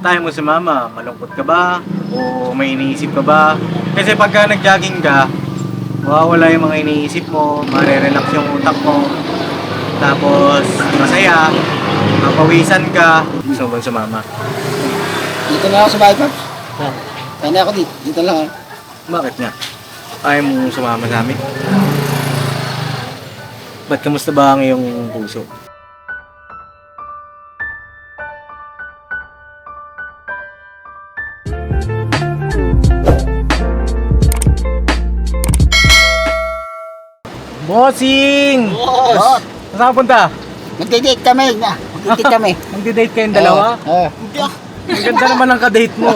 tayo mo sumama? Malungkot ka ba? O may iniisip ka ba? Kasi pagka nag-jogging ka, mawawala yung mga iniisip mo, marerelax yung utak mo, tapos masaya, mapawisan ka. Gusto mo ba sumama? Dito na ako sa bahay, Pops. Kaya na ako dito. Dito lang ako. Bakit nga? Ayaw mo sumama sa amin? Ba't kamusta ba ang iyong puso? Bossing! Boss! Saan ka punta? Magdidate kami na. Magdidate kami. Magdi-date kayong dalawa? Oo. Ang ganda naman ng kadate mo.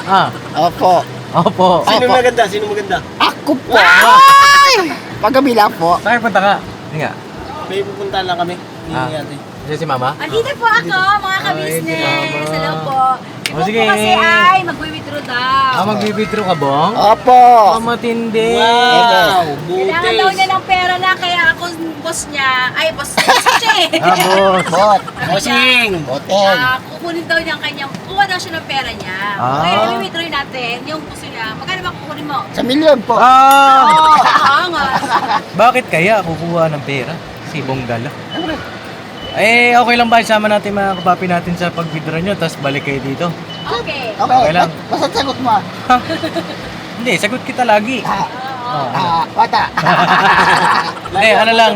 Ah, Opo. opo. Sino maganda? Sino maganda? Ako po. Ay! Paggabi lang po. Saan ka punta ka? Hindi nga. May pupuntahan lang kami. Hindi Ah. natin. Siya si Mama? Andito po ako, mga Ay, ka-business. tama. Hello po. O, Ito sige. po kasi ay mag-withdraw daw. Mag-withdraw ka, Bong? Opo. Matindi. Wow! Kailangan daw Butis! niya ng pera na kaya ako boss niya. Ay, boss siya eh. Boss. Bot. Bossing! Hotel. Kukunin daw niya ang kanyang, kuha daw siya ng pera niya. Ah. Kaya i-withdraw natin yung puso niya. Magkano ba kukunin mo? Sa milyon po. Oo, nga. Bakit kaya kukuha ng pera? Si Bonggala. Eh, okay lang ba? Isama natin mga kapapi natin sa pag-withdraw nyo, tapos balik kayo dito. Okay. Okay. Okay lang. Basta sagot mo. Hindi, sagot kita lagi. Wata. Hindi, ano lang,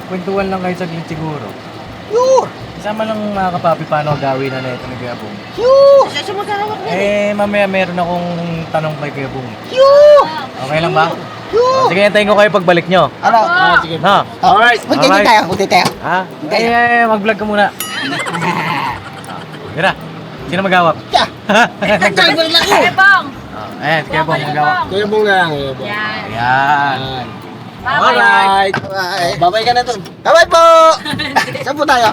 kwentuhan lang kayo saglit siguro. Yun. Isama lang mga kapapi paano gawin na ito ni Kuya Bong. Yun. Siya siya magkakawak na. Mamaya meron akong tanong kay Kuya Bong. Yun. Okay lang ba? Yun. Sige, hintayin ko kayo pagbalik nyo. Ano? Ah, sige. Na? Alright. Magdidate Alright. tayo. Magdidate tayo. Ha? Mag-vlog ka muna. Tira, sino mag-awak? Yeah. Nag-driver lang ko. Bong. Ayan, Kuya Bong mag-awak. Kuya Bong na lang. Kuya Bong. Yan. Ayan. Yan. Bye-bye. Alright! Bye. Babay ka na to. Bye po. Saan po tayo?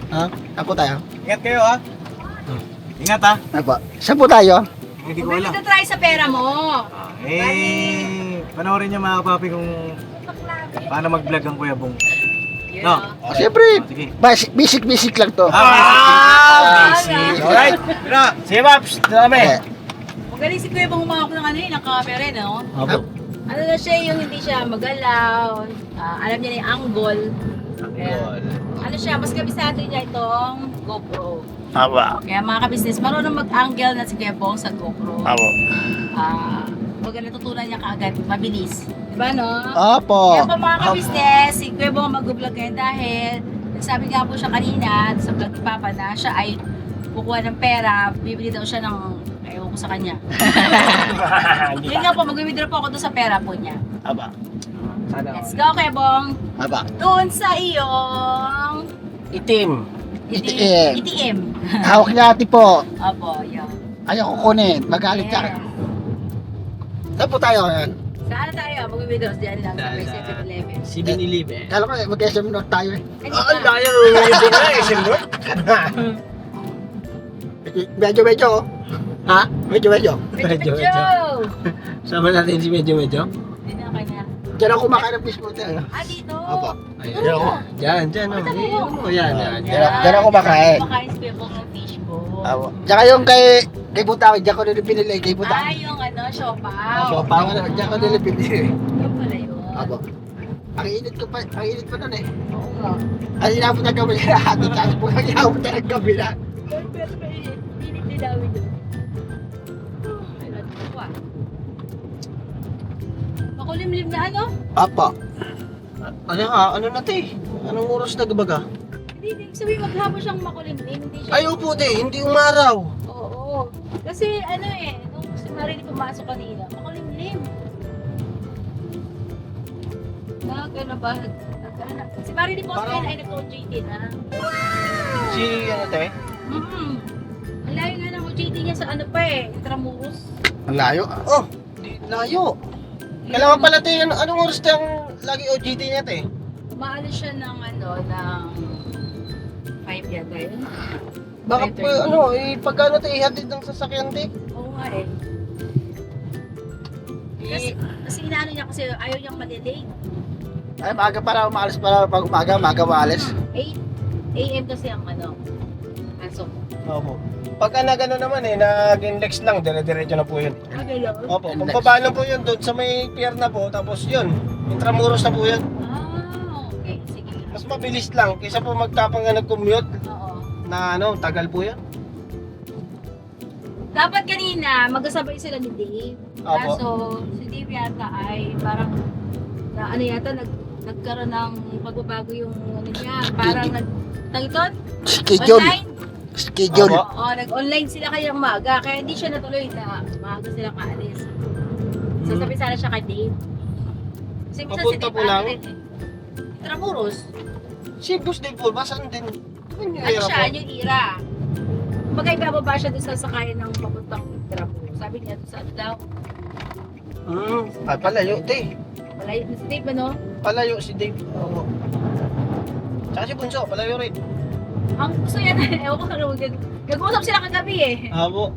Ha? Saan po tayo? Ingat kayo ha. Ingat ha. Ano po? Saan po tayo? Hindi ko alam. Try sa pera mo. Panoorin niyo mga kapapi kung paano mag-vlog ang Kuya Bong. Yun, No. oh. Siyempre. Sige. Basic lang to. Basic. Alright. Tira. Sige, Paps! Ito kami! Eh, Magaling si Kuya Bong humawak ng ano yun, ng camera, no? Opo. Ano na siya, yung hindi siya magalaw, alam niya na yung angle. Kaya, ano siya, mas kabisado niya itong GoPro. Aba. Kaya mga ka-business, marunong mag-angle na si Kuya Bong sa GoPro. Abo. Huwag natutunan niya kaagad, mabilis. Diba, no? Opo. Kaya po mga ka-business, si Kuya Bong mag-vlog ngayon dahil nagsabi nga po siya kanina sa vlog ni Papa na siya ay kukuha ng pera, bibili daw siya ng ayaw ko sa kanya. Hindi Yun nga po, mag-withdraw po ako doon sa pera po niya. Aba. Sana. Let's go, Kuya Bong. Aba. Doon sa iyong Itim. ITM. ITM. Hawak niya ate po. Opo, yun. Ayaw ko kunin. Magalit ka. Yeah. Saan po tayo ngayon? Saan tayo? Mag-withdraw diyan lang sa 7-Eleven. 7-Eleven. Kala ko mag-SM North tayo eh. Ah, ang daya nung hindi na eh, siyempre. Medyo. oh. Ha? Medyo. Medyo, Medyo. medyo. Sama natin si Medyo. Hindi na kanya. Diyan ako kumakain ng fish motel. Dito. Opo. Ayan. Doon na. Diyan, oh. Yan. Diyan ako kumakain. Kumakain si Kuya Bong ng fishbowl. Opo. Tsaka yung kay Butawid, diyan ko nila pinili. Kay Butawid. Ah, yung ano, siopaw. So, parang ano, diyan ko nila pinili. Yung pala yun. Opo. Ang init pa nun eh. Oo nga. Ay, inabot na kami na ate. Tapos po, inabot na kami na. Pero mainit. Init ni David yun. Ay, natin ko ah. Makulimlim na ano? Opo. Ano na te? Anong oras na gabaga? Hindi sabihin maghapon siyang makulimlim. Hindi siya. Ay, upo te, hindi umaraw. Oo. Kasi ano eh, nung si Marie pumasok kanina, makulimlim. Ano ba? Si Marie po Parang- ay nag-OJT na. Si ano te? Ang layo nga ng OJT niya sa ano pa eh, Intramuros. Ang layo. Oh, di layo. Kailangan pala te, anong oras te ang lagi OGT niya te? Umaalis siya ng ano, ng 5 yata yun. Baka Right, po, pagkano te, ihatid ng sasakyan te? Oo nga eh. Kasi inaano niya kasi ayaw niyang ma-delay. Ay, maaga para umaalis para pag umaga, maaga umaalis. 8 AM kasi ang ano, pinasok. Opo. Pagka na gano'n naman nag-index lang, dire-diretso na po yun. Opo, kung baba lang po yun doon sa may pier na po, tapos yun, Intramuros na po yun. Okay, sige. Mas mabilis lang, kaysa po magtapang nga nag-commute Oo. na tagal po yun. Dapat kanina, magkasabay sila ni Dave. Opo. Kaso, si Dave yata ay parang, nagkaroon ng pagbabago yung ano niya. Parang nagtagton? Schedule. Online? Schedule. Opo. Oo, nag-online sila kaya maaga. Kaya hindi siya natuloy na maaga sila kaalis. Sasabi sana siya kay Dave. Kasi minsan si Papunta Dave po lang? rin eh. Intramuros. Si Boss Dave po, basan din. Ano siya, yung ira. Kumbaga ibababa siya doon sa sakayan ng papuntang Intramuros. Sabi niya doon sa ano daw. Ay, palayo, Dave. Malayo na si Dave, ano? Palayo si Dave. Oo. Tsaka si Bunso, palayo rin. Ang gusto yan, ewan ko ano, nag-uusap sila kagabi eh. Abo.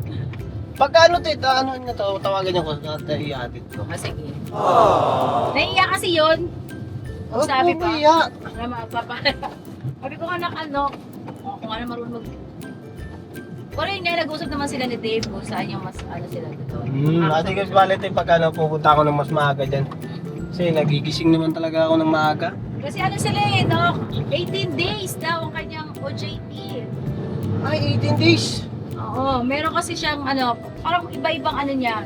Pagka ano, tita, ano niya to, tawagan niya ko, ihatid ko. Sige. Naiiyak kasi yun. Kung sabi pa, na mapapa. Sabi ko anak ano, kung ano marunong mag... Pero yun nga, nag-usap naman sila ni Dave kung saan yung mas ano sila doon. Ate ko valid pagka ano, pupunta ako ng mas maaga dyan. Kasi nagigising naman talaga ako ng maaga. Kasi ano sila eh, no? 18 days daw ang kanyang OJT. Ay, 18 days. Oo, meron kasi siyang ano, parang iba-ibang ano niya.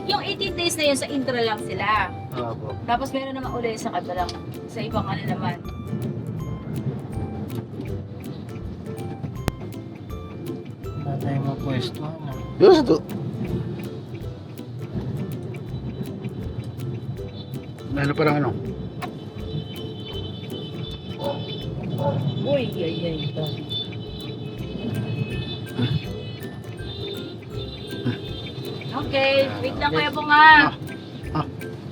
Yung 18 days na yun sa intro lang sila. Abo. Tapos meron naman ulit sa kabilang, sa ibang ano naman. Wala tayong mapwesto. Yun sa to. Ano parang ano? Uy, ay. Okay, wait lang Kuya Bunga.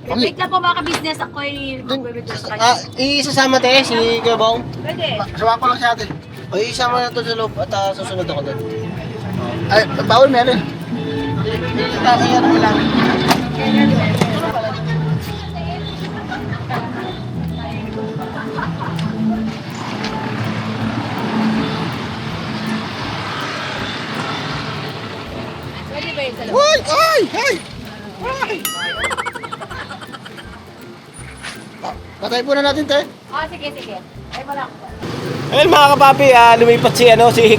Wait lang po mga ka-business, ako ay mag-withdraw sa kanya. Isasama tayo si Kuya Bong. Pwede. Sawa ko lang si ate. O, isama na to sa loob at susunod ako doon. Ay, bawal meron. Kaya ano lang. Pwede ba yun sa loob? Uy! Ay! Ay! Patay po na natin, te. Ah, sige. Ay, wala ko. Ayun mga kapapi, lumipat si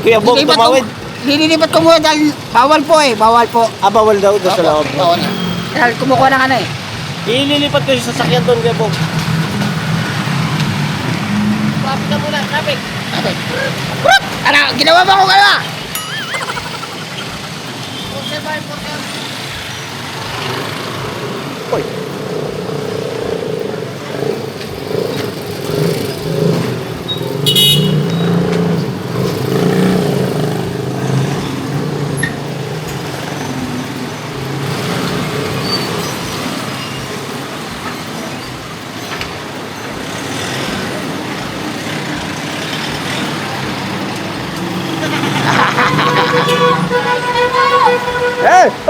Kuya Bong tumawid. Linilipat ko muna dahil bawal po eh. Bawal po. Bawal daw doon sa loob. Bawal na. Dahil kumukuha ng ano eh. Ililipat ko yung sasakyan doon Kuya Bong. Traffic na muna, traffic. Ate. Prop! Ano? Ginawa ba ko kayo ah? Uy.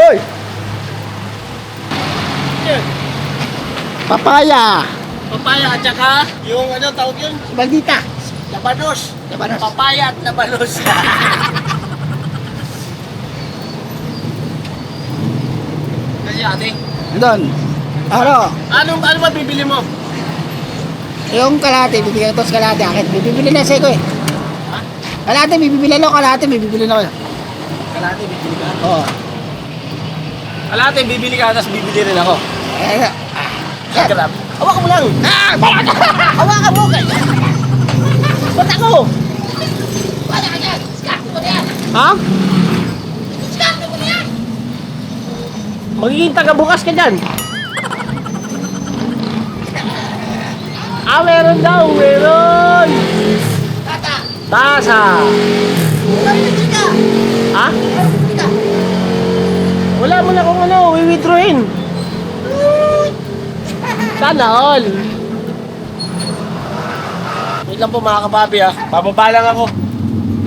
Hoy! Papaya. Papaya at saka yung ano tawag yun? Maldita. Labanos. Labanos. Papaya at labanos. Kasi ate, Doon. Ano? ano ba bibili mo? Yung kalahati, bibigyan ko sa kalahati. Akin, bibili na sa'yo ko eh. Kalahati, bibili na ako. Kalahati, bibili na ako. Kalate, bibili ka. Oo. Kalate, bibili ka, tapos bibili rin ako. Eh, Sa grab. Hawakan mo lang. ah! Baka ka! Hawakan mo. Ba't ako? Wala ka dyan! Skarte mo na yan! Ha? Skarte mo na yan! Magiging taga-bukas ka dyan. Meron daw, meron. Tata! Tasa. Wala yung chika! Ha? Wala yung chika! Wala mo na kung ano, withdrawin. Sana all. Wait lang po mga kapapi ha. Bababa lang ako.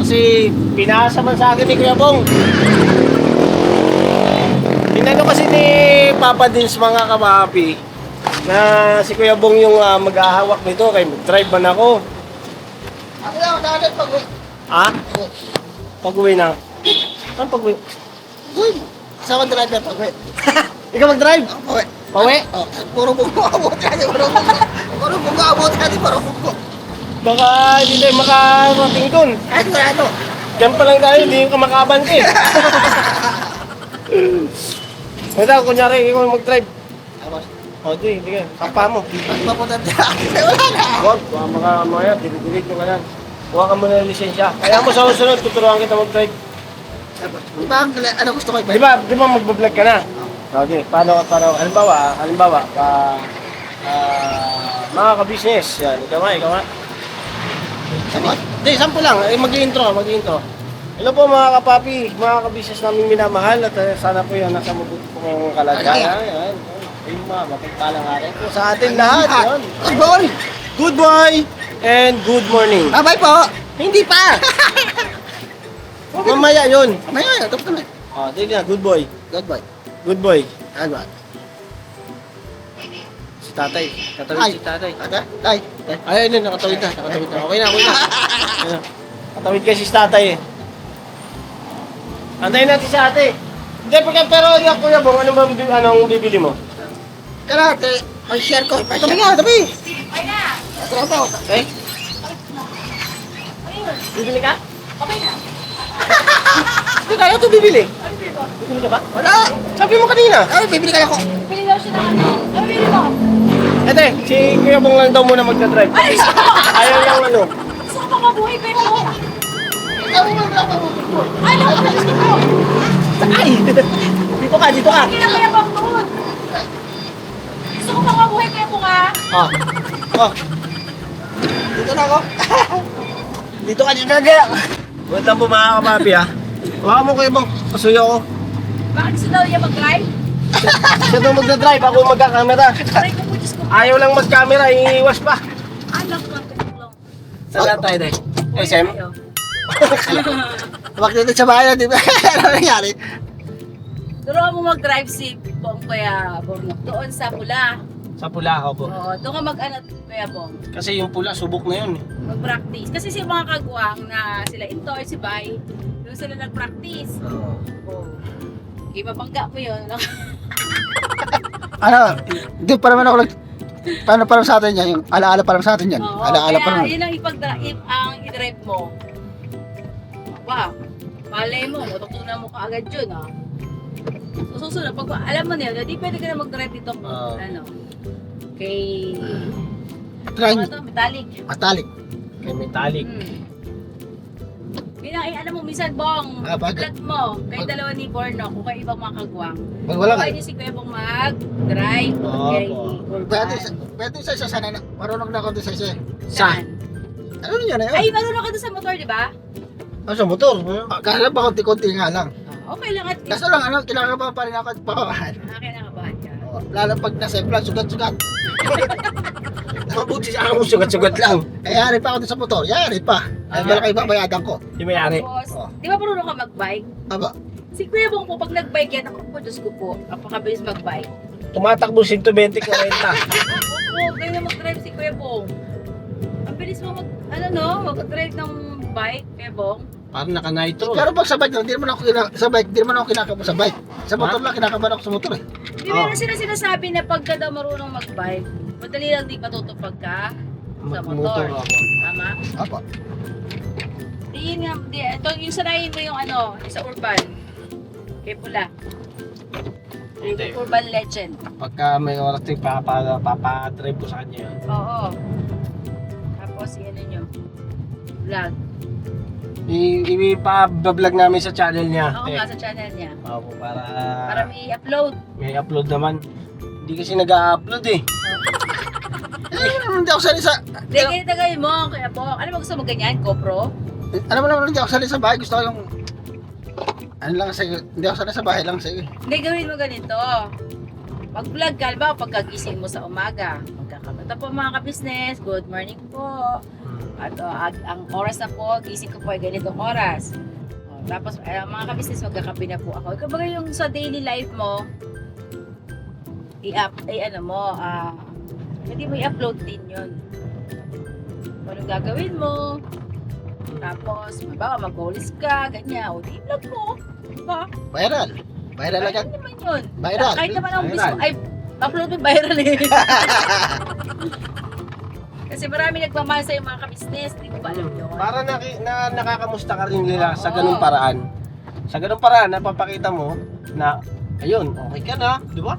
Kasi pinasa man sa akin ni Kuya Bong. Tinano kasi ni Papa Dins mga kapapi na si Kuya Bong yung mag-ahawak nito kaya mag-drive man ako. Ako lang, dapat pag... Ha? Pag-uwi na. Saan pag-uwi? Uy, isa ko driver pag uwi. Ikaw mag-drive? Uwi. Pauwi? Oh, puro bungo abot yan. Puro bungo. Puro bungo abot yan. Puro bungo. Baka hindi tayo makarating doon. Ay, sigurado. Diyan pa lang tayo, hindi ka makabante. Ito, kunyari, ikaw mag-drive. Tapos, O, di ka. Kapa mo. pag mapunta dyan. Wala na. Huwag, mga mamaya, dinidilig ko ka yan. Huwag ka muna ng lisensya. Kaya mo sa susunod, tuturuan kita mag-drive. Di ba, ano gusto ko Di ba magbablog ka na? Okay, paano, halimbawa, mga ka-business, yan, ikaw nga. Hindi, sample lang, mag-i-intro. Hello po mga kapapi, mga ka-business namin minamahal at sana po yan, nasa mabuti pong kalagayan. Yan, ayun mga, mapagpalang araw po sa atin lahat. Yan. Good boy. Good boy and good morning. Bye-bye po. Hindi pa! Mamaya yun. Mamaya, tapos na. O, tignan, good boy. Good boy. Good boy. Good boy. Si tatay. Tatawid Ay. si tatay. Ate, tay. Ay, ayun, nakatawid na. Okay na. Ayun. Nakatawid kasi si tatay eh. Antayin natin si ate. Hindi, pero yung kuya Bong, anong bibili mo? Karate, mag-share ko. Tabi nga, tabi. Okay na. Trato. Okay? Ayun. Bibili ka? Okay na. Hindi tayo ito bibili. Ano bili mo? Bibili ka ba? Wala. Sabi mo kanina. Ay, bibili kayo ko. Bili daw siya ng ano. Ano bili mo? Ate, si kuya Bong lang daw muna magdadrive. Ay, gusto ko! Ayaw lang ano. Gusto ko mabuhay kayo mo. Ikaw mo lang ako. Ay, naku, gusto ko. Ay! Dito ka. Kinakayabang doon. Gusto ko mabuhay kayo mo nga. Oh. Dito na ako. Dito ka kaya. Wait lang po mga kapapi ha. Baka mo kayo bang pasuyo ako. Bakit gusto daw niya mag-drive? Siya daw magdadrive, ako magkakamera. Aray ko po, Diyos ko. Ayaw lang mag-camera, iiwas pa. Anak ko, tulong. Saan tayo tayo? SM? Bakit dito sa bahay na, di ba? Ano nangyari? Turuan mo mag-drive si Bong Kuya Bong. Doon sa pula. Sa pula ako po. Oo, doon ka mag-ano Kuya Bong. Kasi yung pula, subok na yun. Mag-practice. Kasi si mga kagwang na sila Intoy, si Bay, doon sila nag-practice. Oo. Ibabangga mo yun. No? Ano? Di pa naman ako Paano pa naman sa atin yan? Yung alaala pa naman sa atin yan. Oo, Alaala pa kaya naman. yun ang ang i-drive mo. Ba, malay mo, matutunan mo kaagad yun ah. So susunod, pag alam mo na yun, di pwede ka na mag-drive dito ano. Kay... Try Ano to? Metallic. Matalik. Kay metallic. Alam mo, minsan Bong, Ah, bakit? vlog mo, kayo dalawa ni Borno, kung kayo ibang mga kagwang. Pag wala Kaya kayo. niyo si Kuya Bong mag-drive. Oo, Kay po. Pwede sa isa sana na. Marunong na ako doon sa isa. Saan? Ano yun na yun? Ay, marunong ka doon sa motor, di ba? Ano sa motor? Kaya ba konti-konti nga lang. Okay lang at least. Kaso lang, ano, kailangan pa rin ako papawahan. Kinakabahan ka. Lalo pag nasa plan, sugat-sugat. Mabuti sa ako, sugat-sugat lang. Eh, yari pa ako doon sa motor. Yari pa. Ay, malaki babayadan ko. Di may-ari. Tapos, Oo. di ba marunong ka mag-bike? Aba, Si Kuya Bong po, pag nag-bike yan, ako po, Diyos ko po, napakabilis mag-bike. Tumatakbo 120-40. Oo, kayo na mag-drive si Kuya Bong. Ang bilis mo mag-drive ng bike, Kuya Bong. Parang naka-nitro. pero pag sa bike, hindi naman ako sa bike, hindi naman ako kinakabahan sa bike. Sa motor lang, kinakabahan ako sa motor eh. Di meron sila sinasabi na pagka daw marunong mag-bike, madali lang di patutupag ka sa motor. Motor ako. Tama? Apa. Di yun nga, ito yung sanayin mo yung sa urban. Kay Pula. Hindi. Urban legend. Pagka may oras din, papadrive ko sa kanya yun. Oo. Tapos yan nyo. Vlog. Ipa-vlog namin sa channel niya. Oo nga sa channel niya. Opo, Para may upload. may upload naman. Hindi kasi nag-upload eh. Hindi ako sanay sa... Hindi, ganito gawin mo, Kuya Bong. Ano mo gusto mo ganyan? GoPro? Alam mo naman, hindi ako sanay sa bahay. Gusto ko yung... Ano lang sa'yo, hindi ako sanay sa bahay lang sa'yo. Hindi, gawin mo ganito. Pag-vlog ka, ba, pagkagising mo sa umaga, magkakamata po mga ka-business, good morning po. At ang oras na po, gising ko po ay ganitong oras. Tapos mga ka-business, magkakape na po ako. Kumbaga yung sa daily life mo, hindi mo i-upload din yun. Kung anong gagawin mo, Tapos, mabawa, mag-goals ka, ganyan. O, di vlog mo. Diba? Viral. Viral agad. Ano naman yun? Viral. Kahit naman ang Viral. gusto, ay, upload mo viral eh. Kasi marami nagmamahal sa'yo mga ka-business, di ko ba alam yun? Para nakakamusta ka rin nila sa ganung paraan. Sa ganung paraan, napapakita mo na, ayun, okay ka na, di ba?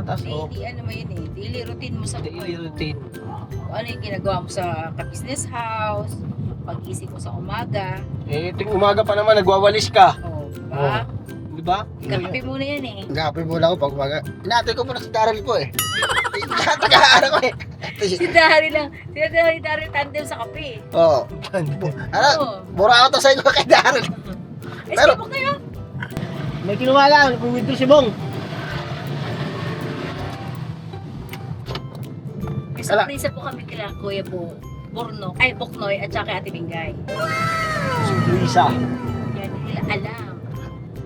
Tapos, Daily, ano mo yun eh, daily routine mo sa daily buhay. routine. Kung ano yung ginagawa mo sa ka-business house, pag-isip mo sa umaga, Eh, ting umaga pa naman, nagwawalis ka. o, diba? Di ba? Kakape muna yan eh. Gapin muna ako pag umaga. Inaantay ko muna sa daral ko eh. Taga-ano ko eh. Si Dari lang, si Dari tandem sa kape. Oo. Ano? Oo. Mura ako to sa inyo kay daral. Eh, Pero- sibok na yun. May kinuha lang, nag-withdraw si Bong. May surprise po kami kila Kuya Buknoy at saka Ate Bingay. Si Luisa. Yan, hindi nila alam.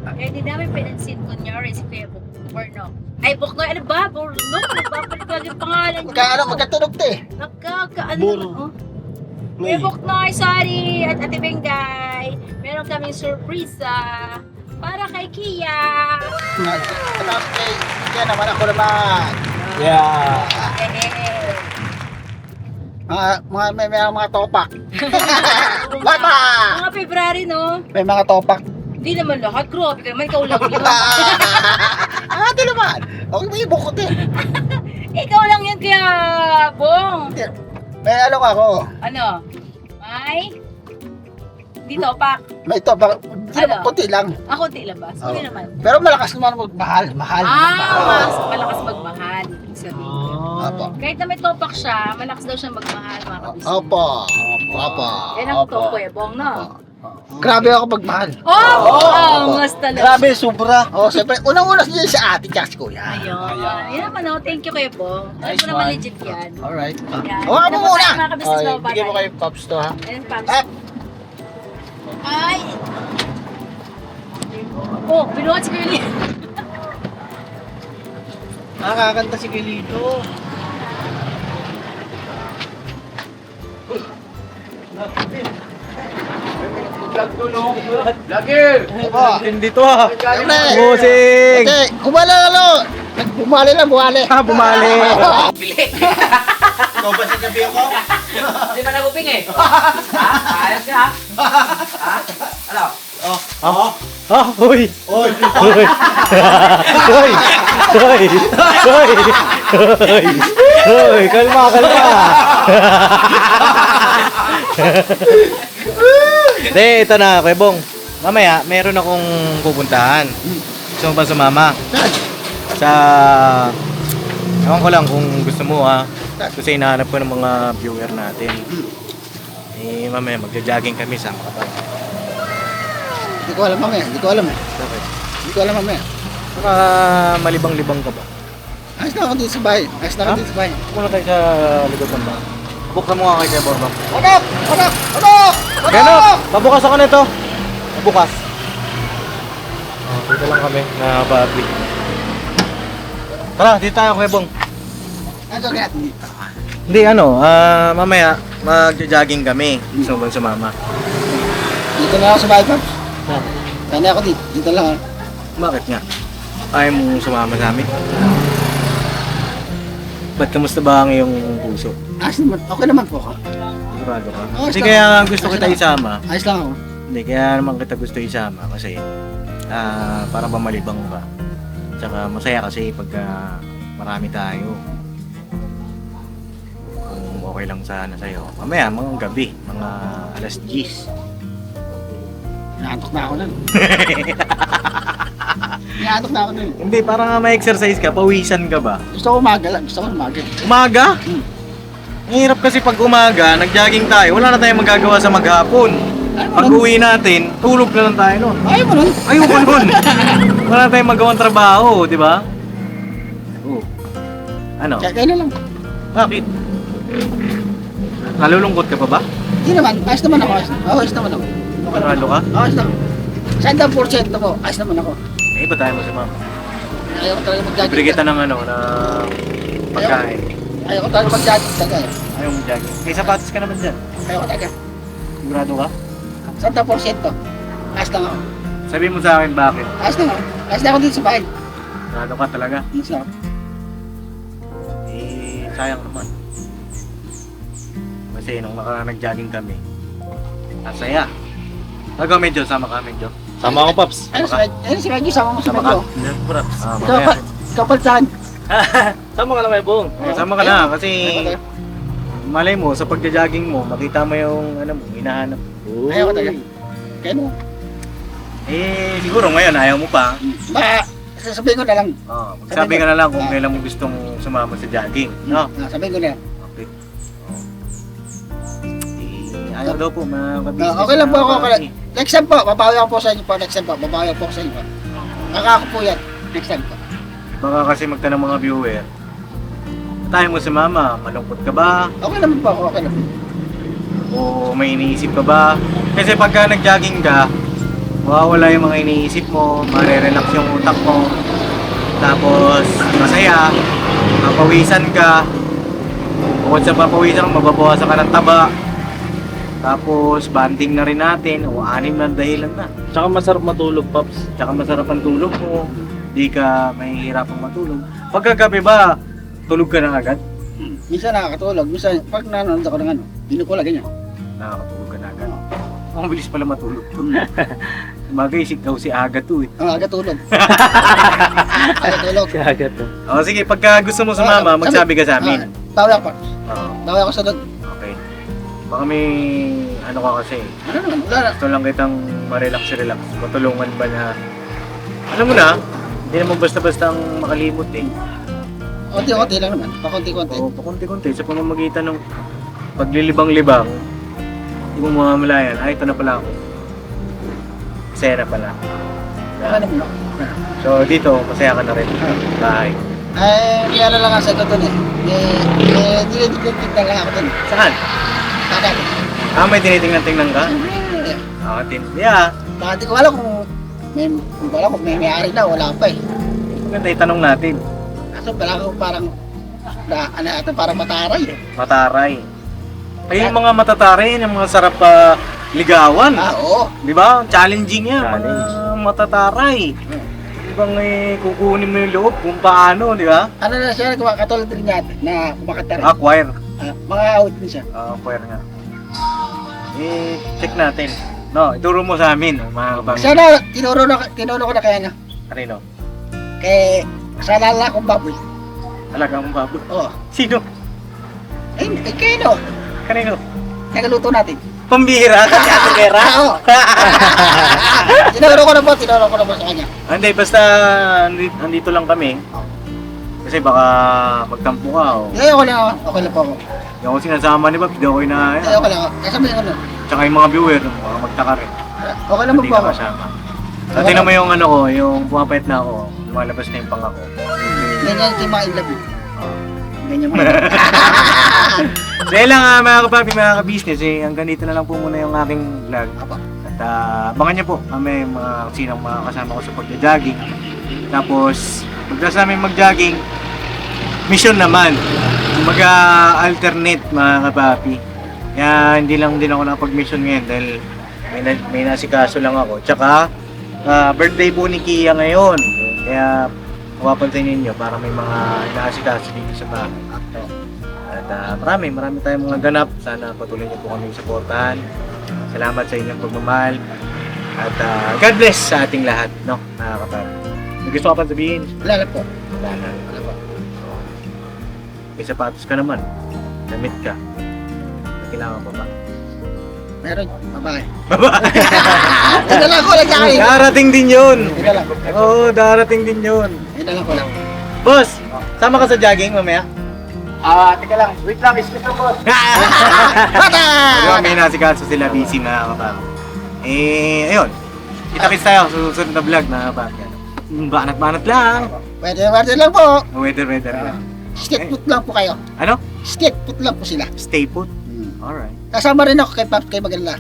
Kaya hindi namin pinansin kunyari si Kuya Buknoy. Ay, Buknoy, ano ba? Burno? Nagpapaligwag yung pangalan niya. Magkatunog to eh. Ano Buro. naman, oh? Kuya Buknoy, sorry! At Ate Bingay, meron kaming surprise para kay Kia. Tapos kaya naman ako naman. Yeah. Eh. May mga topak. Bata! Mga February, no? May mga topak. Hindi naman lahat. Grabe ka naman, ikaw lang yun. Ate naman. Okay, may bukot eh. Ikaw lang yun kaya, Bong. May ano ako. Ano? May? Dito, pak. May topak. Hindi naman, Ano? konti lang. Ako, di labas. Oo. Hindi naman. Pero malakas naman magmahal. Mahal. Malakas magmahal. Ibig sabihin. Opo. Kahit na may topak siya, malakas daw siya magmahal, mga kabisnes. Opo. Opo. Yan ang totoo, Kuya Bong, no? Grabe ako pagmahal. Angas talaga. Grabe, sobra. Oh, siyempre, unang-una siya sa ate tsaka si kuya. Ayun. Yan naman, no? Thank you, Kuya Bong. Alam Nice ko naman one. legit yan. Alright. Yan. Hawakan mo Ano po muna. tayo, mga kabisnes, Ay, mga bigyan mo bagay? kay Pops to ha. Ayan, Pams. Eh, Ay! Oh, binuhat si Kuya Lee. Nakakanta si Kilito. Opo. Hindi to ah. Siyempre. Musing! Okay, kumalalo. Bumali lang, bumali. Bumali! Ikaw ba sinabihan ko? Hindi pa naguping eh. Ha? Ayos ka ha? Ha? Ano? Ah, hoy! Oy, Hoy! Hoy! Hoy! Hoy! Hoy! Hoy! Kalma, kalma! Hindi, ito na, Kuya Bong. Mamaya, meron akong pupuntahan. Gusto mo ba sumama? Sa... Ewan ko lang kung gusto mo ha. Kasi hinahanap ko ng mga viewer natin. Eh, mamaya, magja-jogging kami sa Makabang. Hindi ko alam mamaya. Hindi ko alam eh. Bakit? Hindi ko alam mamaya. Baka malibang-libang ka ba? Ayos na ako dito sa bahay. Ayos na ako Ha? dito sa bahay. Muna tayo sa likod ng bahay. Buksan mo nga kay Kuya Borbang. Anak! Anak! Anak! Gano! Pabukas ako nito. Pabukas. Oh, dito lang kami na public. Tara, dito tayo Kuya Bong. Ano natin dito? Hindi mamaya magja-jogging kami. Gusto mo ba sumama? Dito na ako sa bahay, Pops. Kaya ako dito. Dito lang ah. Bakit nga? Ayaw mo sumama sa amin? Ba't kamusta ba ang iyong puso? Ayos naman. Okay naman po ako. Sigurado ka? Oo, Kasi ayos kaya lang. gusto Ayos kita lang. isama. Ayos lang ako. Hindi, kaya naman kita gusto isama kasi para ba malibang ka. Tsaka masaya kasi pagka marami tayo. Kung okay lang sana sa'yo. Mamaya, mga gabi, mga alas 10. Inaantok na ako nun. Inaantok na ako nun. Hindi, para nga ma-exercise ka, pawisan ka ba? Gusto ko umaga lang. Gusto ko umaga. Umaga? Ang hirap kasi pag umaga, nag-jogging tayo, wala na tayong magagawa sa maghapon. Pag uwi natin, tulog na lang tayo nun. Ayaw mo nun. Ayoko nun. Wala na tayong magawang trabaho, di ba? Oo. Ano? Kaya kaya na lang. Bakit? Nalulungkot ka pa ba? Hindi naman. Ayos naman ako. Ayos naman ako. Panalo ka? Ayos lang. Sa 100% ako. Ayos naman ako. Eh, ba tayo mo si ma'am? Ayaw ko talaga mag-jogging. Libre kita ng ng pagkain. Ayaw ko talaga mag-jogging. Talaga. Ayaw mo jogging. May sapatos ka naman dyan. Ayaw ko talaga. Sigurado ka? 100%. Ayos lang ako. Sabi mo sa akin bakit? Ayos lang ako. Ayos lang ako dito sa bahay. Ano ka talaga? Ayos lang ako. Eh, sayang naman. Kasi nung nag-jogging kami, ang saya. Hanggang medyo, sama ka medyo. Sama ako, Paps. Ayun si Reggie, sama mo sa Sama ka? medyo. Paps. Mamaya. Kapalsan. Sama ka lang kay Bong. Sama ka na kasi malay mo, sa pagja-jogging mo, makita mo yung ano mo, hinahanap. Ayaw ko talaga. Kaya mo. Eh, siguro ngayon, ayaw mo pa. Sasabihin ko na lang. Magsabi ka na lang kung kailan mo gustong sumama sa jogging. No? Sabihin ko na lang. Okay. Eh, ayaw daw po, mga kabisnes. Okay lang po ako. na Okay. Next time po, babawi ako po sa inyo po. Next time po, babawi ako po sa inyo po. Kakako po yan. Next time po. Baka kasi magtanong mga viewer, tayo mo si mama, malungkot ka ba? Okay naman po ako, okay naman. O may iniisip ka ba? Kasi pagka nag-jogging ka, mawawala yung mga iniisip mo, mare-relax yung utak mo, tapos masaya, mapawisan ka, bukod sa papawisan, mababawasan ka ng taba, tapos banding na rin natin, o 6 na dahilan na. Tsaka masarap matulog, Paps. Tsaka masarap ang tulog mo, di ka mahihirapang matulog. Pagkagabi ba, tulog ka na agad? Minsan nakakatulog, minsan pag nanonood ako ng ano, binukula ganyan. Nakakatulog ka na agad. Ang bilis pala matulog. Bagay, daw si Aga to eh. Aga tulog. Aga tulog. Kaya to. O sige, pagka gusto mo sumama, magsabi ka sa amin. Bawi ako. Oo, Bawi ako sa doon. okay. Baka may ano ka kasi, Ano naman, wala na. gusto lang kitang ma-relax. Matulungan ba na, alam mo na, hindi naman basta-basta ang makalimot eh. Konti-konti lang naman, pakonti-konti. O, pakunti-kunti sa pamamagitan ng paglilibang-libang, hindi mo mamamalayan, ay ito na pala ako. Masaya na pala. Ano naman ako. So dito, masaya ka na rin. Bye. Ay, kaya na lang ang sagot doon eh. Dinidikit na lang ako doon. Saan? Tagal. May tinitingnan-tingnan ka? Siyempre, Tindi ah. baka di ko alam kung may may-ari na, wala pa eh. Maganda itanong natin. Kaso pala ako parang, parang mataray eh. Mataray. Ay, yung mga matataray, yung mga sarap ligawan. Oo. Di ba? Challenging yan. Challenge. Mga matataray. Di ba kukunin mo yung loob kung paano, di ba? Ano na siya, katulad rin natin na kumakanta rin. Acquire. Mga out din siya. Acquire nga. Check natin. No, ituro mo sa amin, mga kabang. Sana, tinuro ko na kaya na. Kanino? Kay, sa lala kong baboy. Talaga mong baboy. Oo. Sino? Kayo no, Kanino? nagaluto natin. Pambihira ka, Ate Vera. Oo. Tinuro ko na po sa kanya. Hindi, basta andito lang kami. Kasi baka magtampo ka o. Okay lang po ako. Hindi ako sinasama ni Bob, hindi ako inaaya. Okay lang ako. Sabi ko ano, Tsaka yung mga viewer, mga magtaka rin. okay naman Hindi po ka ako. kasama. So, tingnan mo yung ano ko, yung pumapayat na ako, lumalabas na yung panga ko. Ganyan yung mga inlove. Oh. Ganyan mga So yun lang mga kapapi, mga ka-business, hanggang dito na lang po muna yung aking vlog. Apa. At abangan niyo po kami mga sinong mga kasama ko sa pagja-jogging. Tapos, pagkas namin mag-jogging, mission naman. Mag-alternate mga kapapi. Kaya hindi lang din ako nakapag-mission ngayon dahil may nasikaso lang ako. Tsaka, birthday po ni Kia ngayon. Kaya, mapapansin ninyo, para may mga inaasikaso dito sa bahay. At marami tayong mga ganap. Sana patuloy niyo po kami suportahan. Salamat sa inyong pagmamahal. At God bless sa ating lahat, no? Mga kapapi. May gusto ka pa sabihin? Wala na po. Wala na. May sapatos ka naman. Damit ka. Kailangan pa ba? Meron, babae. Babae! Dala ko lang sa akin. Darating din yun! Dala. Oo, darating din yun. Dala ko lang. Boss, sama ka sa jogging mamaya? Teka lang. Wait lang, excuse na po. Bata! May nasikaso sila, busy mga kapag. Ayun. Kita-kits tayo sa susunod na vlog mga kapag. Banat-banat lang. Pwede lang po. Weather lang. Skate put lang po kayo. Ano? Skate put lang po sila. Stay put. Alright. Kasama rin ako kay Pap, kay Maganda.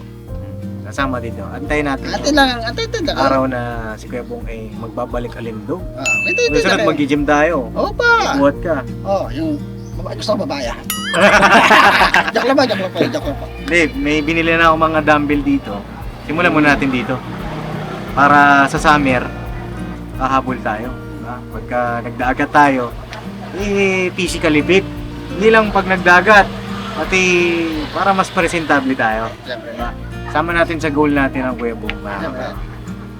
Kasama dito. Antayin natin. Antay lang. Araw na si Kuya Bong ay magbabalik alindog. Antay Susunod lang. mag-gym tayo. Opa! Buhat ka. Yung babae, gusto ko babaya. Joke lang po. Hindi, may binili na ako mga dumbbell dito. simulan muna natin dito. Para sa summer, hahabol tayo. Diba? Pagka nagdagat tayo, physically fit. Hindi lang pag nagdagat, pati para mas presentable tayo. Siyempre. Diba? Sama natin sa goal natin ang Kuya Bong. Siyempre.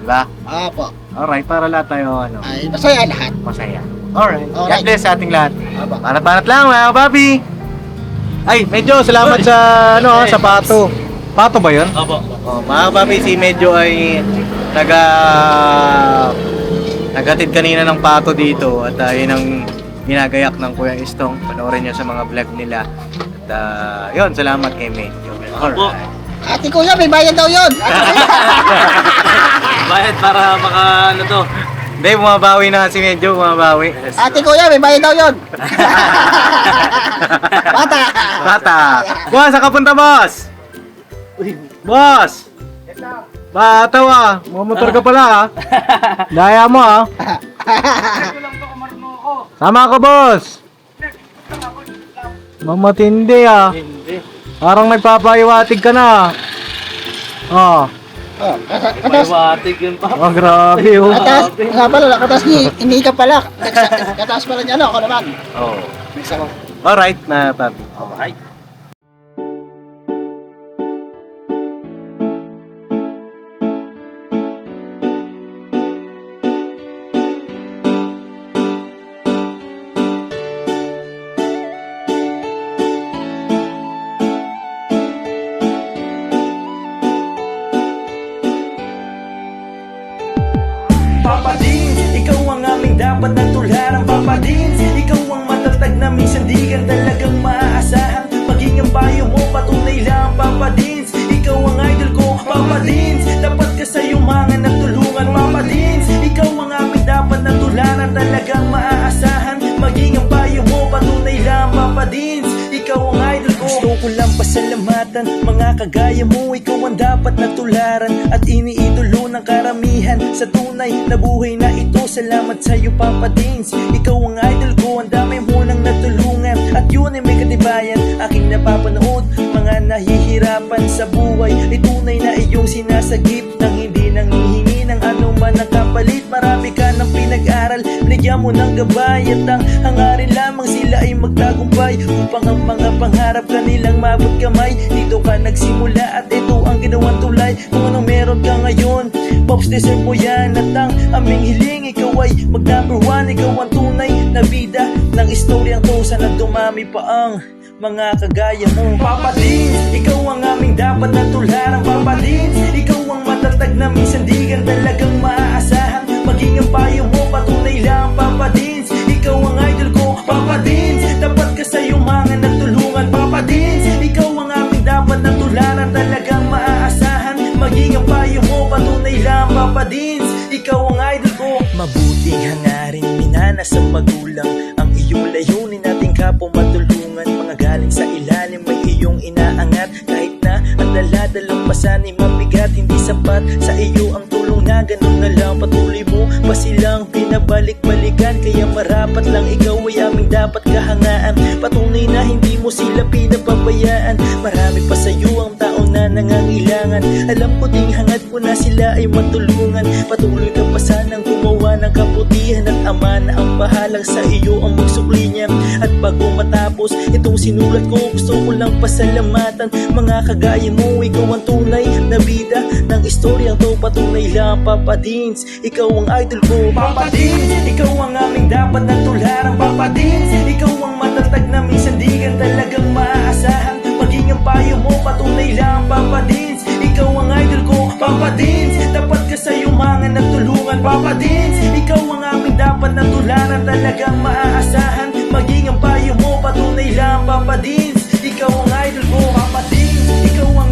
Diba? Apo. Alright, para lahat tayo Ay, masaya lahat. masaya. Alright. God Alright. bless sa ating lahat. Apo. Panat-panat lang mga kapapi. Ay, medyo salamat sa sa pato. Pato ba 'yon? Opo. Oh, mga kapapi, si Medyo ay naghatid kanina ng pato dito at yun ang ginagayak ng Kuya Istong. Panoorin niyo sa mga vlog nila. At yun, salamat kay Medyo. Alright. Ate Kuya, may bayad daw yun. Bayad para maka ano to. Hindi, bumabawi na si Medyo, bumabawi. Ate Kuya, may bayad daw yun. Bata. Bata. Boss, saan ka punta, boss? Boss! Bataw ah. Mamotor ka pala ah. Daya mo ah. Sama ka, boss. Mamatindi ah. Hindi. Parang nagpapaiwatig ka na. Oh. Oh, katas. Paiwatig yun pa. Oh, grabe oh. Katas. Nga pala, katas ni, hindi ka pala. Katas pala niya, ako naman. Oh. Mix ako. Alright na, papi. Alright. Papa Dins, ikaw ang aming dapat na tularan. Papa Dins, ikaw ang matatag na minsan di ka talagang maaasahan. Maging ang payo mo, patunay lang Papa Dins, ikaw ang idol ko Papa Dins, dapat ka sa iyong mga nagtulungan. Papa Dins, ikaw ang aming dapat na tularan. Talagang maaasahan. Maging ang payo mo, patunay lang Papa Dins, ikaw ang idol ko. Gusto ko lang pasalamatan mga kagaya mo. Ikaw ang dapat na tularan at iniidolo ng karamihan sa tunay na buhay na ito. Salamat sa iyo Papa Dins, ikaw ang idol ko. Ang dami mo nang natulungan at yun ay may katibayan. Aking napapanood mga nahihirapan sa buhay, ay tunay na iyong sinasagip nang hindi nang hihingi ng anuman ang kapalit. Marami ka ng pinag-aral, binigyan mo ng gabay at ang hangarin lamang sila ay magtagumpay upang ang mga pangarap kanilang mabot kamay. Dito ka nagsimula at ito ang ginawang tulay. Kung anong meron ka ngayon, Pops, deserve mo yan. At ang aming hiling, ikaw ay mag number one. Ikaw ang tunay na bida ng istoryang to. Sana dumami pa ang mga kagaya mo. Papa Dins, ikaw ang aming dapat na tularan. Papa Dins, ikaw ang matatag na minsan di ka talagang maaasahan. Maging ang payo mo, patunay lang Papa Dins, ikaw ang idol ko Papa Dins, dapat ka sa iyong mga nagtulungan. Papa Dins, ikaw ang aming dapat na tularan. Talagang maaasahan. Maging ang payo mo, patunay lang Papa Dins, ikaw ang idol ko. Mabuting hangarin, minana sa magulang, ang iyong layunin nating kapwa matulungan. Mga galing sa ilalim may iyong inaangat. Kahit na ang daladalang pasan ay mabigat, hindi sapat sa iyo ang tulong na ganun na lang. Patuloy mo pa silang pinabalik-balikan, kaya marapat lang ikaw ay aming dapat kahangaan. Patunay na hindi mo sila pinapabayaan. Marami pa sa iyo ang tao na nangangailangan. Alam ko ding hangad ko na sila ay matulungan. Patuloy ka pa sanang gumawa ng kabutihan at ama na ang bahalang sa iyo ang magsukli niya. At bago matapos itong sinulat ko, gusto ko lang pasalamatan mga kagaya mo. Ikaw ang tunay na bida ng istoryang to. Patunay lang Papa Dins, ikaw ang idol ko Papa Dins, ikaw ang aming dapat na tularan. Papa Dins, ikaw ang matatag na minsan di ka talagang maaasahan. Maging ang payo mo, patunay lang Papa Dins, ikaw ang idol ko Papa Dins, dapat ka sa iyong mga nagtulungan. Papa Dins, ikaw ang aming dapat na tularan. Talagang maaasahan. Maging ang payo mo, patunay lang Papa Dins, ikaw ang idol ko Papa Dins, ikaw ang